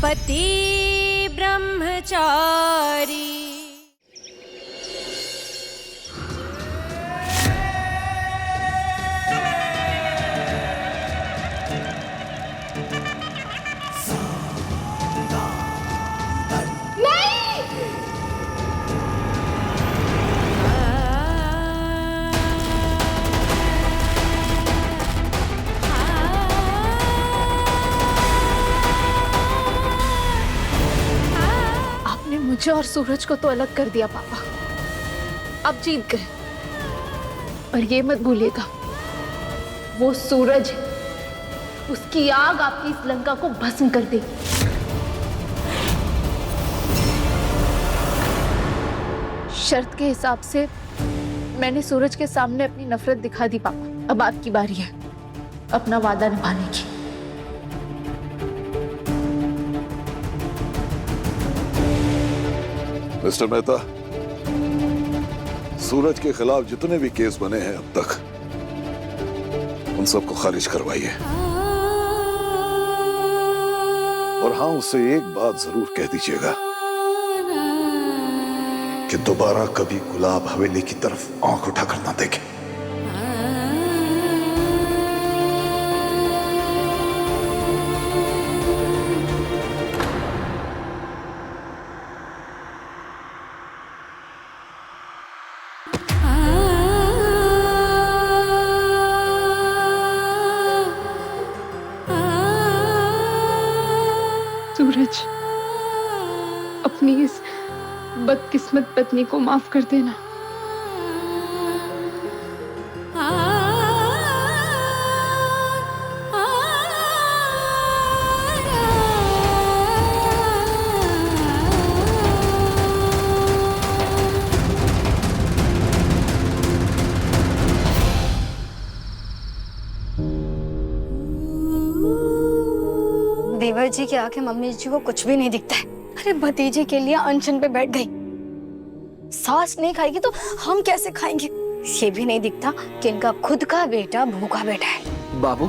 पति ब्रह्मचारी। मुझे और सूरज को तो अलग कर दिया पापा, आप जीत गए। और ये मत भूलिएगा, वो सूरज है, उसकी आग आपकी इस लंका को भस्म कर देगी। शर्त के हिसाब से मैंने सूरज के सामने अपनी नफरत दिखा दी पापा। अब आपकी बारी है अपना वादा निभाने की। मिस्टर मेहता, सूरज के खिलाफ जितने भी केस बने हैं अब तक, उन सबको खारिज करवाइए। और हाँ, उससे एक बात जरूर कह दीजिएगा कि दोबारा कभी गुलाब हवेली की तरफ आंख उठाकर ना देखे। सूरज, अपनी इस बदकिस्मत पत्नी को माफ कर देना। देवर जी के आके मम्मी जी को कुछ भी नहीं दिखता है। अरे भतीजे के लिए अनशन पे बैठ गई, सास नहीं खाएगी तो हम कैसे खाएंगे? ये भी नहीं दिखता कि इनका खुद का बेटा भूखा बैठा है। बाबू,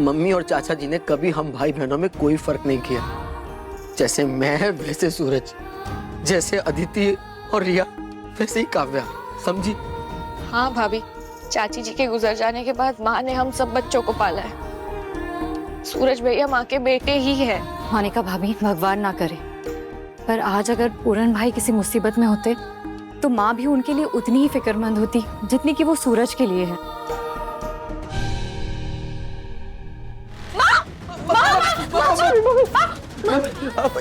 मम्मी और चाचा जी ने कभी हम भाई बहनों में कोई फर्क नहीं किया। जैसे मैं वैसे सूरज, जैसे अदिति और रिया वैसे ही काव्या, समझी? हाँ भाभी, चाची जी के गुजर जाने के बाद माँ ने हम सब बच्चों को पाला है। सूरज भैया माँ के बेटे ही है। मोनिका भाभी, भगवान ना करे, पर आज अगर पूरन भाई किसी मुसीबत में होते तो माँ भी उनके लिए उतनी ही फिक्रमंद होती जितनी कि वो सूरज के लिए है।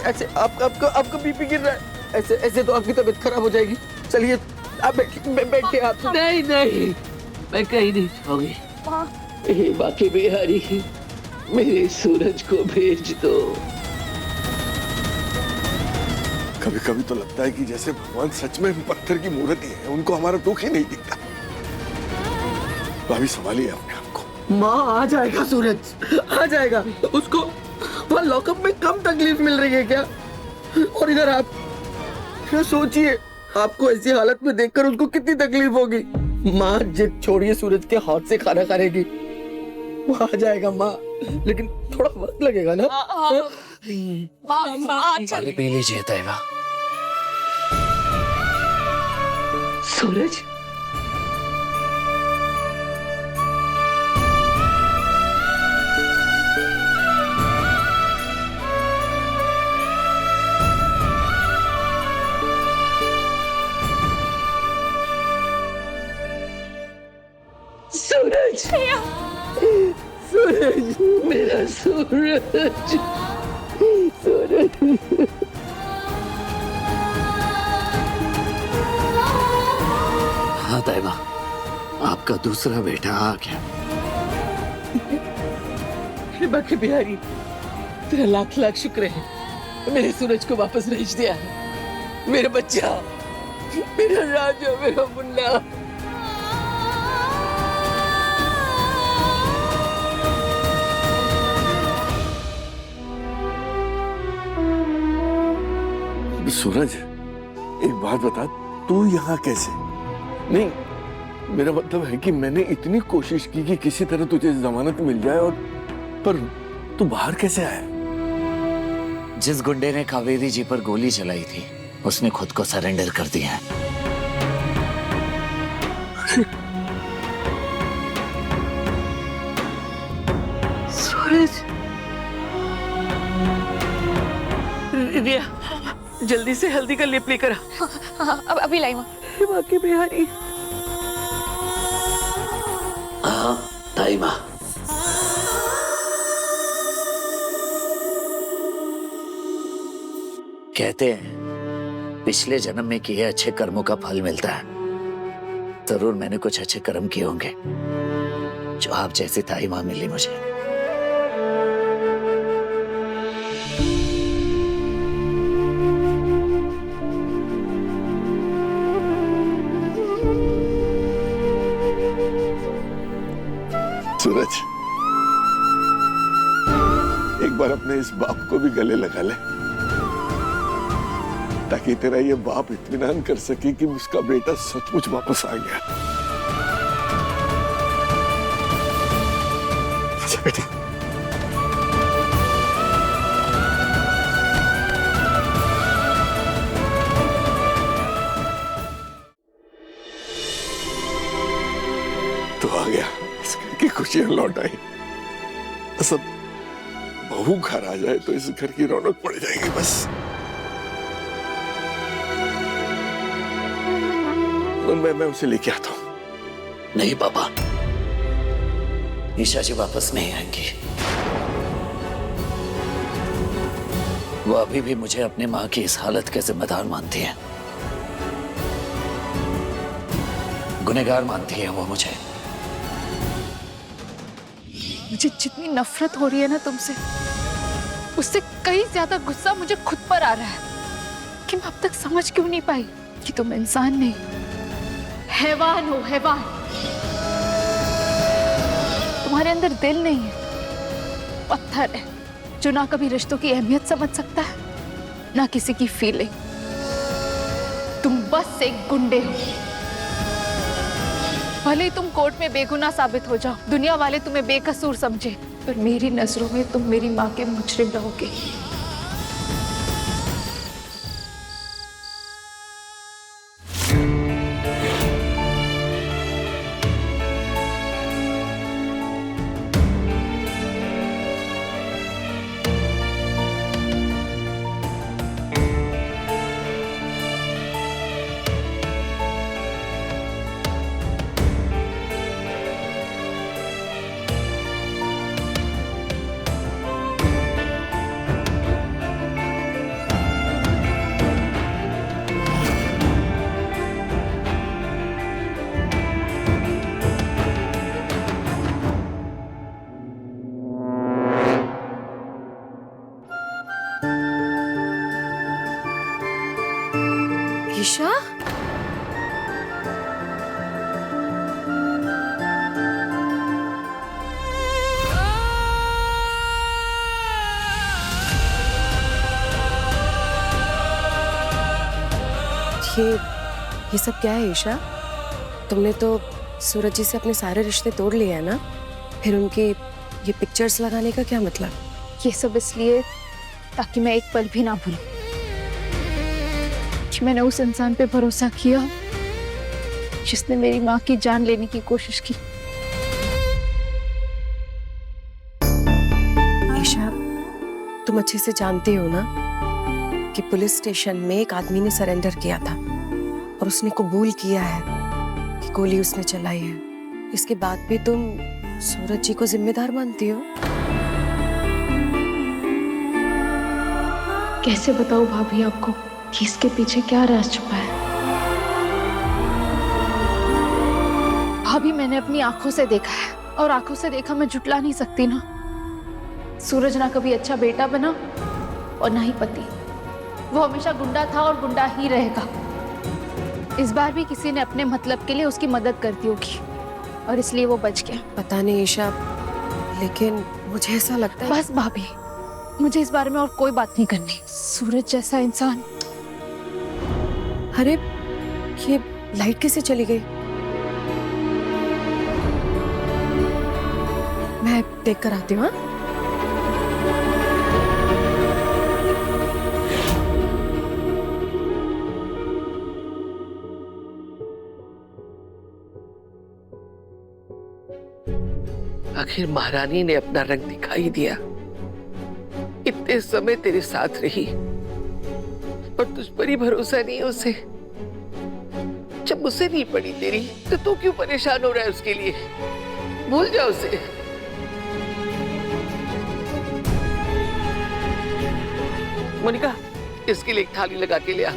ऐसे आपका बीपी गिर रहा है, ऐसे तो आपकी तबीयत खराब हो जाएगी। चलिए आप बैठिए आप। नहीं नहीं, मैं कहीं नहीं जाऊंगी। हे बाकी बिहारी, मेरे सूरज को भेज दो। कभी कभी तो लगता है कि जैसे भगवान सच में पत्थर की मूर्ति है, उनको हमारा दुख ही नहीं दिखता। भाभी संभालिए अपने आप को। माँ आ जाएगा सूरज, आ जाएगा। उसको वहाँ लॉकअप में कम तकलीफ मिल रही है क्या? और इधर आप क्या सोचिए, आपको ऐसी हालत में देखकर उसको कितनी तकलीफ होगी। माँ जिद छोड़िए, सूरज के हाथ से खाना खाएगी। वो आ जाएगा माँ, लेकिन थोड़ा वक्त लगेगा ना। पानी पी लीजिए तैयबा। सूरज, सूरज, सूरज, मेरा सूरज, सूरज। हाँ तैयबा, आपका दूसरा बेटा आ गया। बाकी बिहारी, तेरा लाख लाख शुक्र है, मेरे सूरज को वापस भेज दिया है। मेरा बच्चा, मेरा राजा, मेरा मुन्ना। सूरज, एक बात बता, तू यहाँ कैसे? नहीं, मेरा मतलब है कि मैंने इतनी कोशिश की कि किसी तरह तुझे जमानत मिल जाए, और पर तू बाहर कैसे आया? जिस गुंडे ने कावेरी जी पर गोली चलाई थी उसने खुद को सरेंडर कर दिया है। सूरज, रिया जल्दी से हल्दी का लेप लेकर आ। अब अभी लाई माँ। बाकी बिहारी। हाँ ताई माँ। कहते हैं पिछले जन्म में किए अच्छे कर्मों का फल मिलता है। जरूर मैंने कुछ अच्छे कर्म किए होंगे जो आप जैसी ताई माँ मिली मुझे। सूरज, एक बार अपने इस बाप को भी गले लगा ले, ताकि तेरा ये बाप इत्मीनान कर सके कि उसका बेटा सचमुच वापस आ गया। अच्छा बेटी। तो आ गया, इस घर की खुशियां लौट आई। सब बहू घर आ जाए तो इस घर की रौनक पड़ जाएगी बस। मैं उसे लेके आता हूं। नहीं पापा, ईशा जी वापस नहीं आएंगी। वो अभी भी मुझे अपनी माँ की इस हालत के जिम्मेदार मानती है, गुनहगार मानती है वो मुझे। मुझे जितनी नफरत हो रही है ना तुमसे, उससे कहीं ज्यादा गुस्सा मुझे खुद पर आ रहा है कि मैं अब तक समझ क्यों नहीं पाई कि तुम इंसान नहीं, हैवान हो, हैवान। तुम्हारे अंदर दिल नहीं है, पत्थर है जो ना कभी रिश्तों की अहमियत समझ सकता है ना किसी की फीलिंग। तुम बस एक गुंडे हो। भले ही तुम कोर्ट में बेगुनाह साबित हो जाओ, दुनिया वाले तुम्हें बेकसूर समझे, पर मेरी नजरों में तुम मेरी माँ के मुजरिम रहोगे। ईशा, ये सब क्या है ईशा? तुमने तो सूरज जी से अपने सारे रिश्ते तोड़ लिए हैं ना? फिर उनके ये पिक्चर्स लगाने का क्या मतलब? ये सब इसलिए ताकि मैं एक पल भी ना भूलूं कि मैंने उस इंसान पे भरोसा किया जिसने मेरी माँ की जान लेने की कोशिश की। ईशा, तुम अच्छे से जानते हो ना कि पुलिस स्टेशन में एक आदमी ने सरेंडर किया था और उसने कबूल किया है कि गोली उसने चलाई है। इसके बाद भी तुम सूरज जी को जिम्मेदार मानती हो? कैसे बताऊं भाभी आपको कि इसके पीछे क्या राज छुपा है। भाभी, मैंने अपनी आंखों से देखा है और आंखों से देखा मैं जुटला नहीं सकती ना। सूरज ना कभी अच्छा बेटा बना और ना ही पति। वो हमेशा गुंडा था और गुंडा ही रहेगा। इस बार भी किसी ने अपने मतलब के लिए उसकी मदद कर दी होगी और इसलिए वो बच गया। पता नहीं ईशा, लेकिन मुझे ऐसा लगता है। बस भाभी, मुझे इस बारे में और कोई बात नहीं करनी। सूरज जैसा इंसान। अरे ये लाइट कैसे चली गई? मैं देख कर आती हूँ। हाँ? आखिर महारानी ने अपना रंग दिखाई दिया। इतने समय तेरे साथ रही और तुझ पर ही भरोसा नहीं है उसे। जब मुझसे नहीं पड़ी तेरी तो तू क्यों परेशान हो रहा है उसके लिए? भूल जा उसे। मोनिका, इसके लिए एक थाली लगा के ले आ।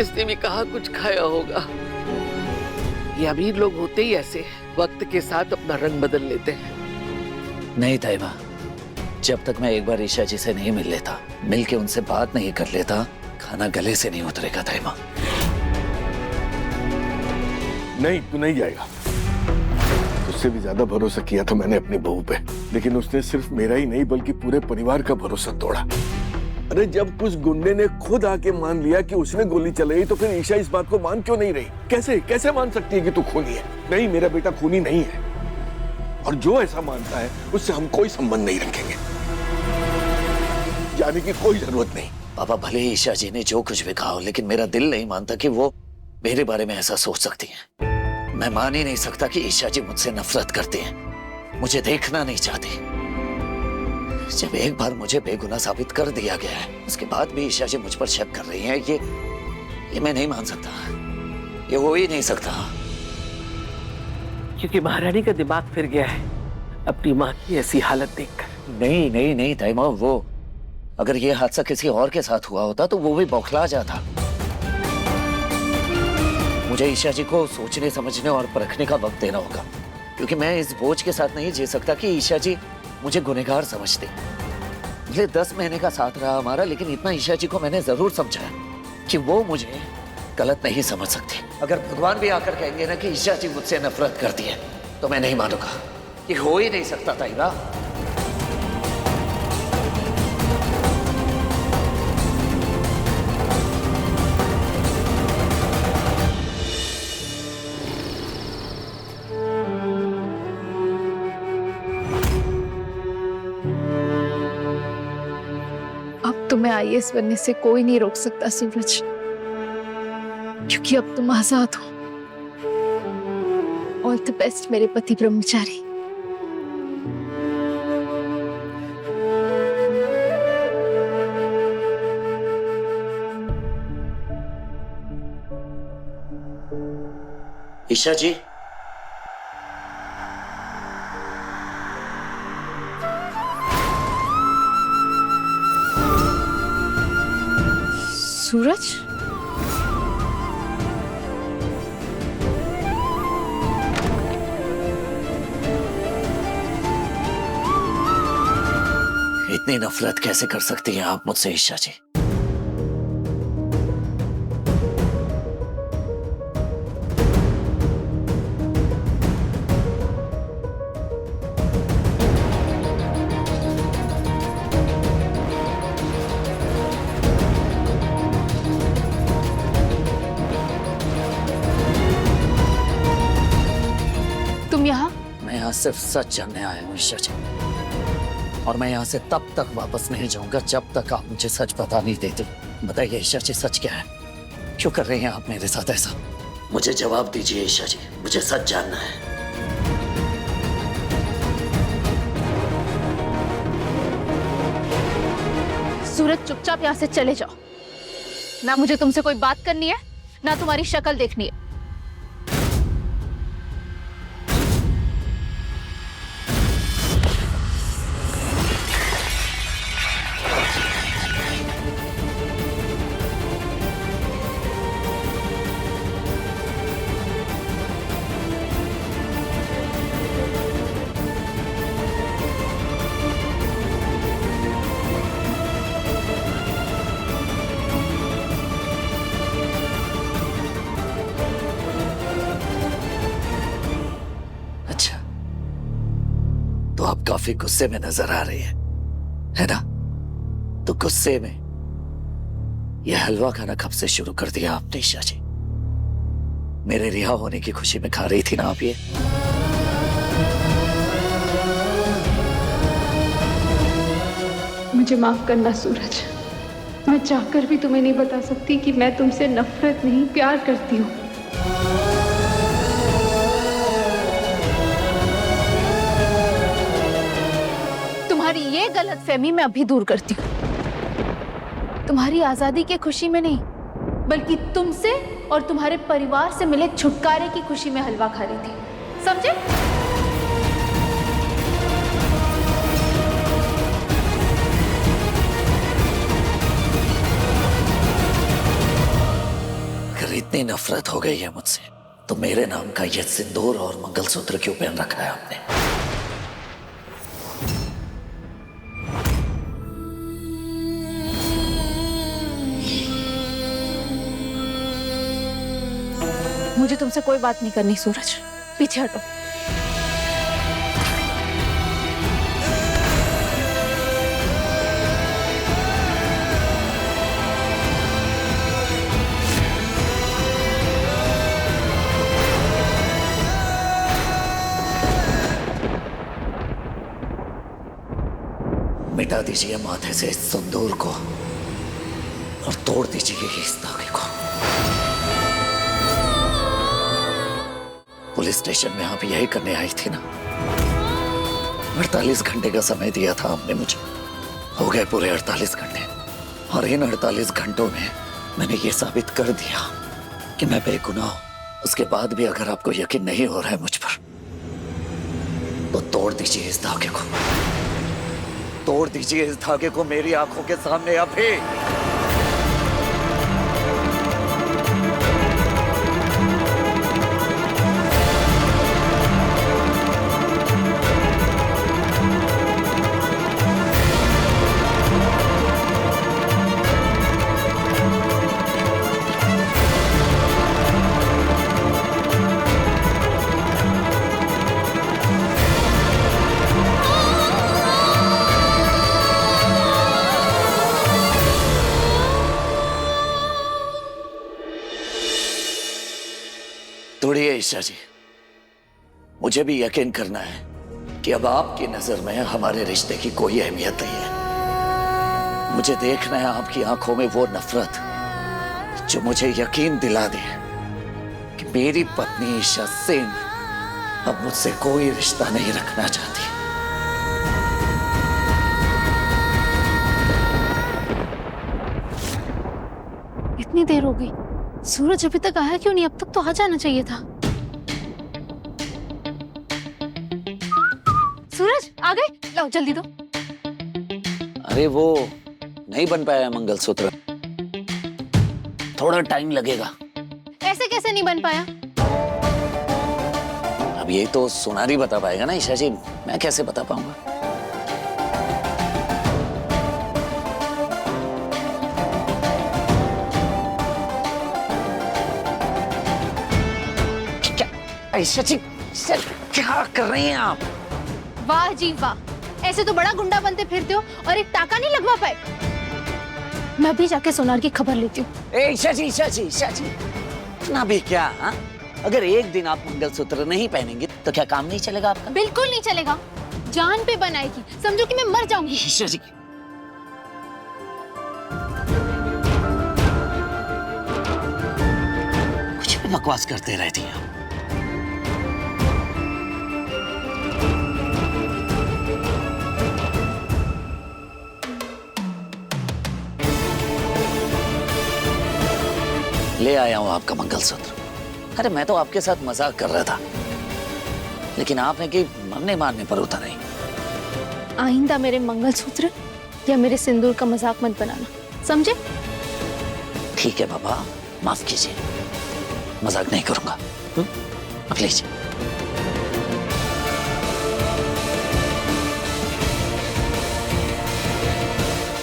इसने भी कहा कुछ खाया होगा। ये अमीर लोग होते ही ऐसे, वक्त के साथ अपना रंग बदल लेते हैं। नहीं ताइबा, जब तक मैं एक बार ईशा जी से नहीं मिल लेता, मिल के उनसे बात नहीं कर लेता, खाना गले से नहीं उतरेगा ताइबा। नहीं, तू नहीं जाएगा। उससे भी ज्यादा भरोसा किया था मैंने अपनी बहू पे, लेकिन उसने सिर्फ मेरा ही नहीं बल्कि पूरे परिवार का भरोसा तोड़ा। अरे जब कुछ गुंडे ने खुद आके मान लिया कि उसने गोली चलाई, तो फिर ईशा इस बात को मान क्यों नहीं रही? कैसे मान सकती है कि तू खूनी है? नहीं, मेरा बेटा खूनी नहीं है, और जो ऐसा मानता है उससे हम कोई संबंध नहीं रखेंगे। जाने की कोई जरूरत नहीं। पापा, भले ही ईशा जी ने जो कुछ भी कहा हो, लेकिन मेरा दिल नहीं मानता कि वो मेरे बारे में ऐसा सोच सकती हैं। मैं मान ही नहीं सकता कि ईशा जी मुझसे नफरत करती हैं, मुझे देखना नहीं चाहती। जब एक बार मुझे बेगुनाह साबित कर दिया गया है, उसके बाद भी ईशा जी मुझ पर शक कर रही हैं, ये मैं नहीं मान सकता। ये हो ही नहीं सकता। क्योंकि महारानी का दिमाग फिर गया है अपनी माँ की ऐसी हालत देखकर। नहीं नहीं नहीं ताइमा, वो अगर ये हादसा किसी और के साथ हुआ होता तो वो भी बौखला जाता। मुझे ईशा जी को सोचने समझने और परखने का वक्त देना होगा, क्योंकि मैं इस बोझ के साथ नहीं जी सकता कि ईशा जी मुझे गुनहगार समझते। पिछले 10 महीने का साथ रहा हमारा, लेकिन इतना ईशा जी को मैंने जरूर समझा कि वो मुझे गलत नहीं समझ सकती। अगर भगवान भी आकर कहेंगे ना कि ईशा जी मुझसे नफरत करती है, तो मैं नहीं मानूंगा। ये हो ही नहीं सकता ताइबा। अब तुम्हें IAS बनने से कोई नहीं रोक सकता सूरज, क्योंकि अब तुम आजाद हो। ऑल द बेस्ट मेरे पति ब्रह्मचारी। ईशा जी, सूरज, इतनी नफरत कैसे कर सकती हैं आप मुझसे ईशा जी? तुम यहाँ? मैं यहाँ सिर्फ सच जानने आया हूँ ईशा जी, और मैं यहाँ से तब तक वापस नहीं जाऊंगा जब तक आप मुझे सच बता नहीं देते। बताइए ईशा जी, सच क्या है? क्यों कर रहे हैं आप मेरे साथ ऐसा? मुझे जवाब दीजिए ईशा जी, मुझे सच जानना है। सूरज, चुपचाप यहाँ से चले जाओ। ना मुझे तुमसे कोई बात करनी है, ना तुम्हारी शक्ल देखनी है। तो आप काफी गुस्से में नजर आ रही है ना? तो गुस्से में यह हलवा खाना कब से शुरू कर दिया आपने ईशा जी? मेरे रिहा होने की खुशी में खा रही थी ना आप ये? मुझे माफ करना सूरज, मैं चाहकर भी तुम्हें नहीं बता सकती कि मैं तुमसे नफरत नहीं प्यार करती हूँ। ये गलतफहमी मैं अभी दूर करती हूँ। तुम्हारी आजादी की खुशी में नहीं, बल्कि तुमसे और तुम्हारे परिवार से मिले छुटकारे की खुशी में हलवा खा रही थी, समझे? अगर इतनी नफरत हो गई है मुझसे तो मेरे नाम का यह सिंदूर और मंगलसूत्र क्यों पहन रखा है आपने? मुझे तुमसे कोई बात नहीं करनी सूरज, पीछे हटो। मिटा दीजिए माथे से इस सिंदूर को और तोड़ दीजिए इस धागे को। पुलिस स्टेशन में आप यही करने आई थी ना? 48 घंटे का समय दिया था आपने मुझे, हो गए पूरे 48 घंटे, और इन 48 घंटों में मैंने ये साबित कर दिया कि मैं बेगुनाह हूं। उसके बाद भी अगर आपको यकीन नहीं हो रहा है मुझ पर, तो तोड़ दीजिए इस धागे को, तोड़ दीजिए इस धागे को मेरी आंखों के सामने अभी। तोड़िए ईशा जी, मुझे भी यकीन करना है कि अब आपकी नजर में हमारे रिश्ते की कोई अहमियत नहीं है। मुझे देखना है आपकी आंखों में वो नफरत जो मुझे यकीन दिला दे कि मेरी पत्नी ईशा सिंह अब मुझसे कोई रिश्ता नहीं रखना चाहती। इतनी देर हो गई, सूरज अभी तक आया क्यों नहीं? अब तक तो आ जाना चाहिए था। सूरज आ गए? लाओ जल्दी दो। अरे वो नहीं बन पाया मंगलसूत्र, थोड़ा टाइम लगेगा। ऐसे कैसे नहीं बन पाया? अब ये तो सोनारी बता पाएगा ना ईशा जी, मैं कैसे बता पाऊंगा? ईशा जी क्या कर रही हैं आप? वाह जी वाह, ऐसे तो बड़ा गुंडा बनते फिरते हो और एक टाका नहीं लगवा पाए। मैं भी जाके सोनार की खबर लेती हूँ। ईशा जी, ईशा जी, ईशा जी, इतना भी क्या? हाँ, अगर एक दिन आप मंगलसूत्र नहीं पहनेंगे तो क्या काम नहीं चलेगा आपका? बिल्कुल नहीं चलेगा, जान पे बनाएगी, समझो कि मैं मर जाऊंगी। ईशा जी, कुछ भी बकवास करते रहती हैं आप। ले आया हूं आपका मंगलसूत्र। अरे मैं तो आपके साथ मजाक कर रहा था, लेकिन आप है कि मरने मारने पर उतर आई। आइंदा मेरे मंगलसूत्र या मेरे सिंदूर का मजाक मत बनाना, समझे? ठीक है बाबा, माफ कीजिए, मजाक नहीं करूंगा। अब लीजिए।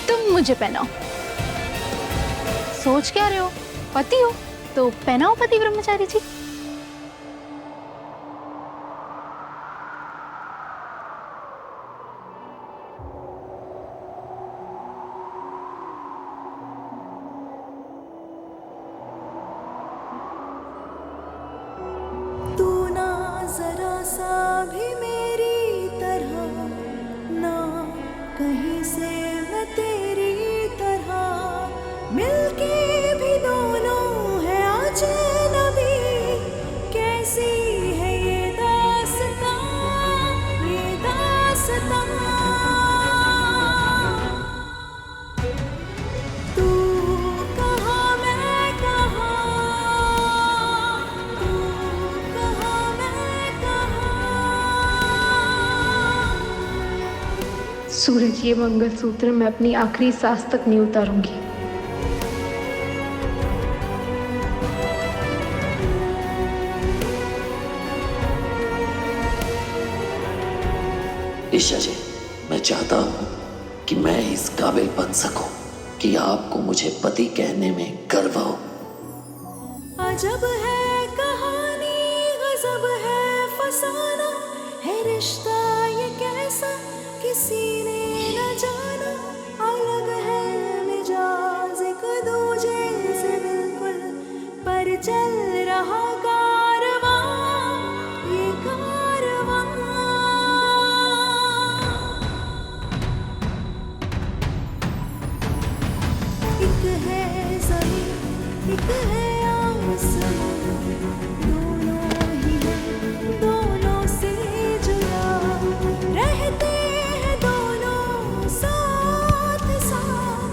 तुम मुझे पहनाओ। सोच क्या रहे हो? पति हो तो पहनाओ पति ब्रह्मचारी जी। तू ना जरा सा भी मेरी तरह, ना कहीं से मैं तेरी तरह, मिलके भी दोनों है अजनबी, सूरज, ये मंगलसूत्र मैं अपनी आखिरी सांस तक नहीं उतारूंगी। ईशा जी, मैं चाहता हूं कि मैं इस काबिल बन सकूं कि आपको मुझे पति कहने में गर्व हो। अजब है कहानी, गजब है फसाना, है रिश्ता ये कैसा किसी ने न जाना। अलग है मिजाज एक दूजे से बिल्कुल, पर चल रहा कारवां, ये कारवां। एक है ज़मीन, एक है आसमां, दोनों ही हैं, दोनों से जुड़ा, रहते हैं दोनों साथ साथ,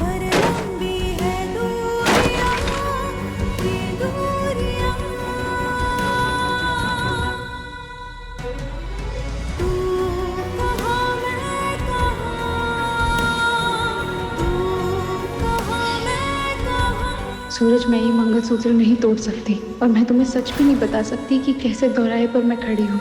पर लंबी है दूरियां, ये दूरियां। तू कहाँ मैं कहाँ, सूरज, मैं ये मंगलसूत्र नहीं तोड़ सकती और मैं तुम्हें सच भी नहीं बता सकती कि कैसे दोराहे पर मैं खड़ी हूँ।